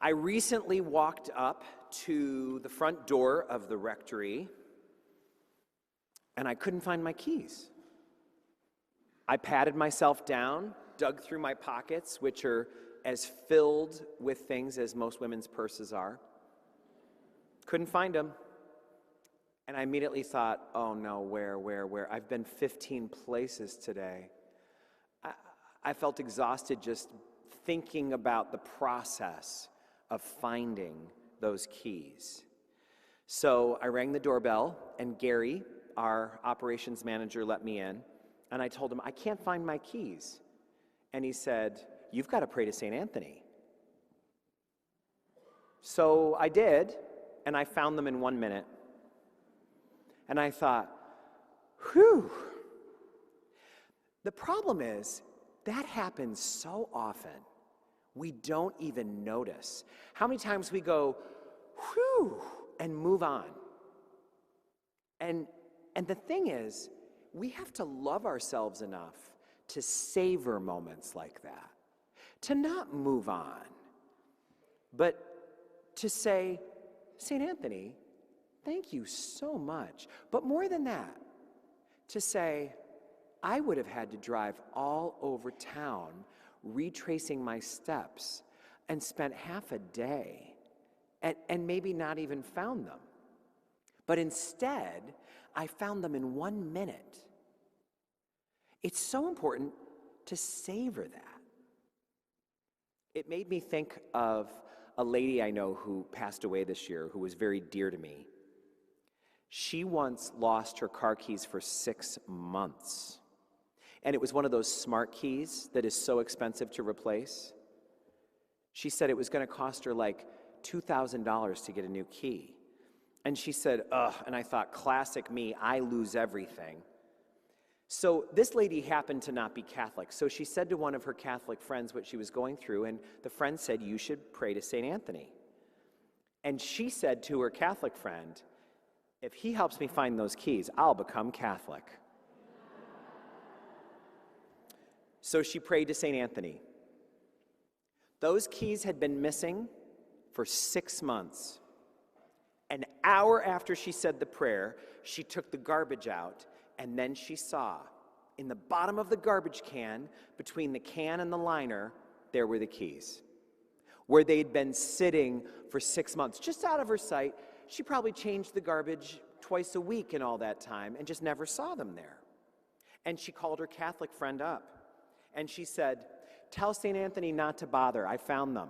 I recently walked up to the front door of the rectory and I couldn't find my keys. I patted myself down, dug through my pockets, which are as filled with things as most women's purses are. Couldn't find them. And I immediately thought, oh no, where? I've been 15 places today. I felt exhausted just thinking about the process of finding those keys. So I rang the doorbell, and Gary, our operations manager, let me in, and I told him, I can't find my keys. And he said, you've got to pray to St. Anthony. So I did, and I found them in 1 minute. And I thought, whew. The problem is, that happens so often, we don't even notice. How many times we go, whew, and move on. And the thing is, we have to love ourselves enough to savor moments like that. To not move on, but to say, St. Anthony, thank you so much. But more than that, to say, I would have had to drive all over town retracing my steps and spent half a day and maybe not even found them. But instead, I found them in 1 minute. It's so important to savor that. It made me think of a lady I know who passed away this year who was very dear to me. She once lost her car keys for 6 months. And it was one of those smart keys that is so expensive to replace. She said it was going to cost her like $2,000 to get a new key. And she said, ugh, and I thought, classic me, I lose everything. So this lady happened to not be Catholic. So she said to one of her Catholic friends what she was going through, and the friend said, you should pray to St. Anthony. And she said to her Catholic friend, if he helps me find those keys, I'll become Catholic. So she prayed to St. Anthony. Those keys had been missing for 6 months. An hour after she said the prayer, she took the garbage out, and then she saw, in the bottom of the garbage can, between the can and the liner, there were the keys. Where they'd been sitting for 6 months, just out of her sight. She probably changed the garbage twice a week in all that time and just never saw them there. And she called her Catholic friend up. And she said, tell St. Anthony not to bother. I found them.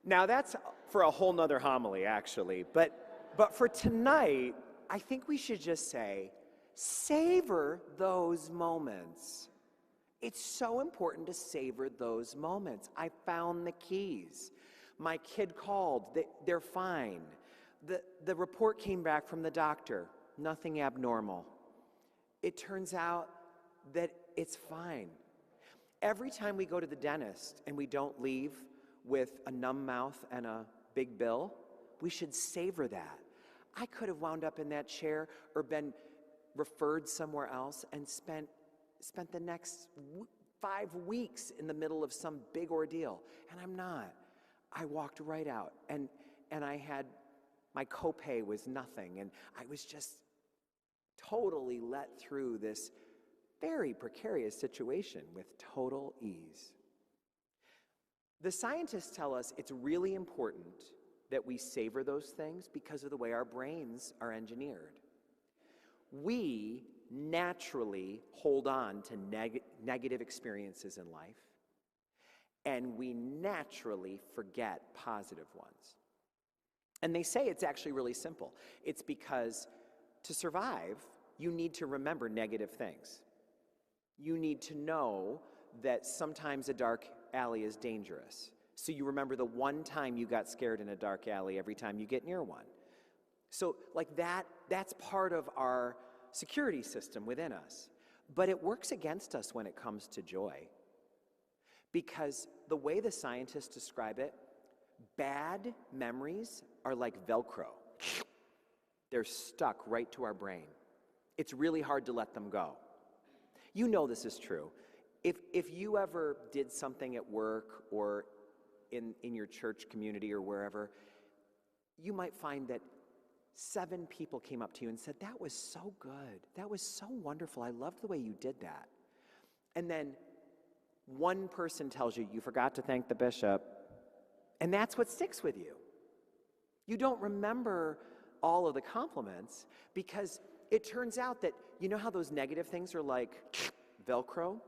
Now that's for a whole nother homily, actually. But for tonight, I think we should just say, savor those moments. It's so important to savor those moments. I found the keys. My kid called, they're fine. The report came back from the doctor, nothing abnormal. It turns out that it's fine. Every time we go to the dentist and we don't leave with a numb mouth and a big bill, we should savor that. I could have wound up in that chair or been referred somewhere else and spent the next 5 weeks in the middle of some big ordeal, and I'm not. I walked right out, and I had, my copay was nothing, and I was just totally let through this very precarious situation with total ease. The scientists tell us it's really important that we savor those things because of the way our brains are engineered. We naturally hold on to negative experiences in life, and we naturally forget positive ones. And they say it's actually really simple. It's because to survive, you need to remember negative things. You need to know that sometimes a dark alley is dangerous. So you remember the one time you got scared in a dark alley every time you get near one. So like that's part of our security system within us. But it works against us when it comes to joy. Because the way the scientists describe it, bad memories are like Velcro. They're stuck right to our brain. It's really hard to let them go. You know this is true. If you ever did something at work or in your church community or wherever, you might find that 7 people came up to you and said, "That was so good. That was so wonderful. I loved the way you did that." And then one person tells you, "You forgot to thank the bishop." And that's what sticks with you. You don't remember all of the compliments because it turns out that, you know how those negative things are like Velcro?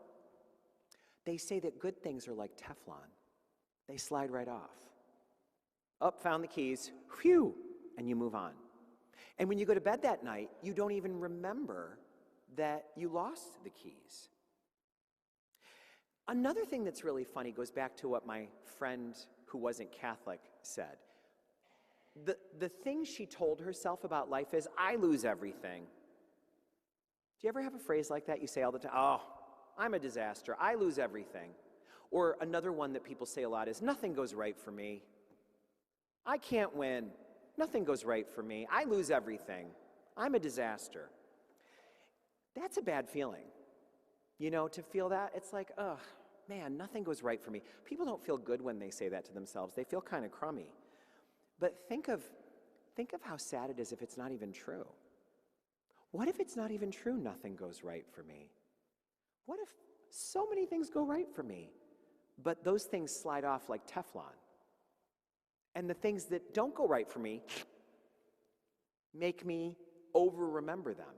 They say that good things are like Teflon. They slide right off. Up, found the keys, whew, and you move on. And when you go to bed that night, you don't even remember that you lost the keys. Another thing that's really funny goes back to what my friend who wasn't Catholic said. The thing she told herself about life is, "I lose everything." Do you ever have a phrase like that you say all the time? "Oh, I'm a disaster. I lose everything." Or another one that people say a lot is, "Nothing goes right for me. I can't win. Nothing goes right for me. I lose everything. I'm a disaster." That's a bad feeling. You know, to feel that, it's like, "Ugh, man, nothing goes right for me." People don't feel good when they say that to themselves. They feel kind of crummy. But think of how sad it is if it's not even true. What if it's not even true, nothing goes right for me? What if so many things go right for me, but those things slide off like Teflon? And the things that don't go right for me make me over-remember them.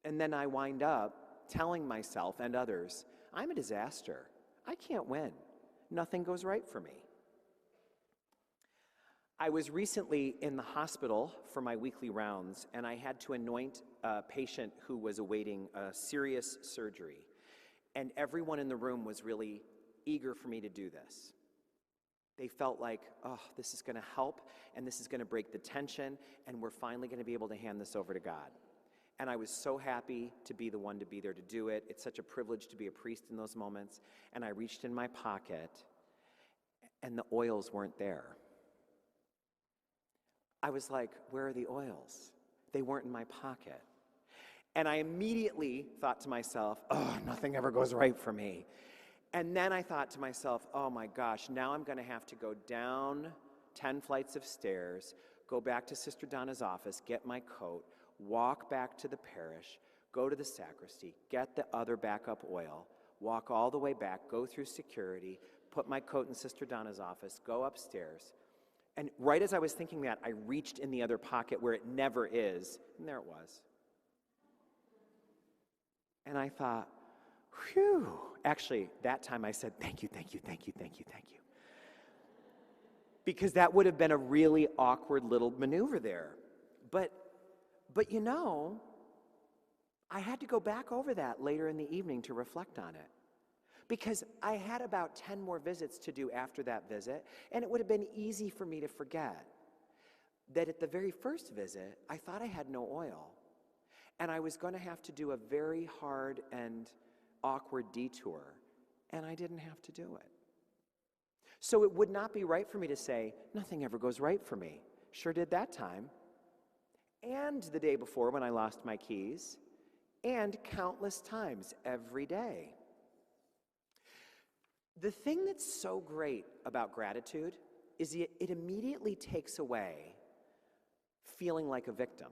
And then I wind up telling myself and others, "I'm a disaster. I can't win. Nothing goes right for me." I was recently in the hospital for my weekly rounds, and I had to anoint a patient who was awaiting a serious surgery. And everyone in the room was really eager for me to do this. They felt like, "Oh, this is going to help, and this is going to break the tension, and we're finally going to be able to hand this over to God." And I was so happy to be the one to be there to do it. It's such a privilege to be a priest in those moments. And I reached in my pocket, and the oils weren't there. I was like, "Where are the oils?" They weren't in my pocket. And I immediately thought to myself, "Oh, nothing ever goes right for me." And then I thought to myself, "Oh my gosh, now I'm going to have to go down 10 flights of stairs, go back to Sister Donna's office, get my coat, walk back to the parish, go to the sacristy, get the other backup oil, walk all the way back, go through security, put my coat in Sister Donna's office, go upstairs." And right as I was thinking that, I reached in the other pocket where it never is, and there it was. And I thought, whew. Actually, that time I said, "Thank you, thank you, thank you, thank you, thank you." Because that would have been a really awkward little maneuver there. But you know, I had to go back over that later in the evening to reflect on it. Because I had about 10 more visits to do after that visit, and it would have been easy for me to forget that at the very first visit, I thought I had no oil, and I was going to have to do a very hard and awkward detour, and I didn't have to do it. So it would not be right for me to say, "Nothing ever goes right for me." Sure did that time, and the day before when I lost my keys, and countless times every day. The thing that's so great about gratitude is it immediately takes away feeling like a victim.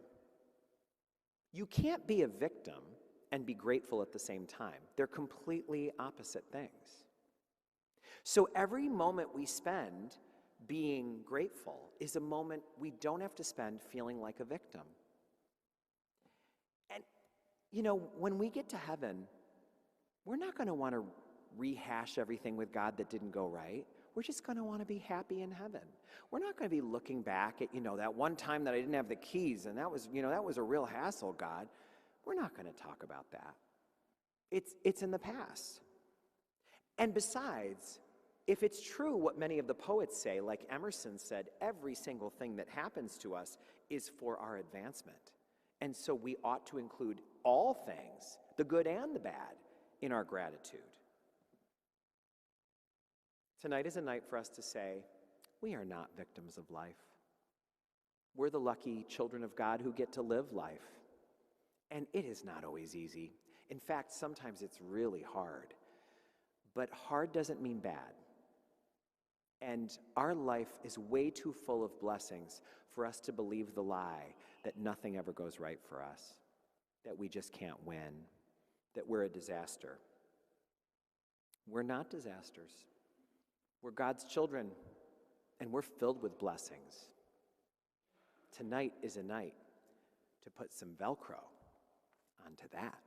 You can't be a victim and be grateful at the same time. They're completely opposite things. So every moment we spend being grateful is a moment we don't have to spend feeling like a victim. And, you know, when we get to heaven, we're not going to want to rehash everything with God that didn't go right. We're just going to want to be happy in heaven. We're not going to be looking back at, that one time that I didn't have the keys and that was a real hassle, God. We're not going to talk about that. It's in the past. And besides, if it's true what many of the poets say, like Emerson said, every single thing that happens to us is for our advancement. And so we ought to include all things, the good and the bad, in our gratitude. Tonight is a night for us to say, we are not victims of life. We're the lucky children of God who get to live life. And it is not always easy. In fact, sometimes it's really hard. But hard doesn't mean bad. And our life is way too full of blessings for us to believe the lie that nothing ever goes right for us, that we just can't win, that we're a disaster. We're not disasters. We're God's children, and we're filled with blessings. Tonight is a night to put some Velcro onto that.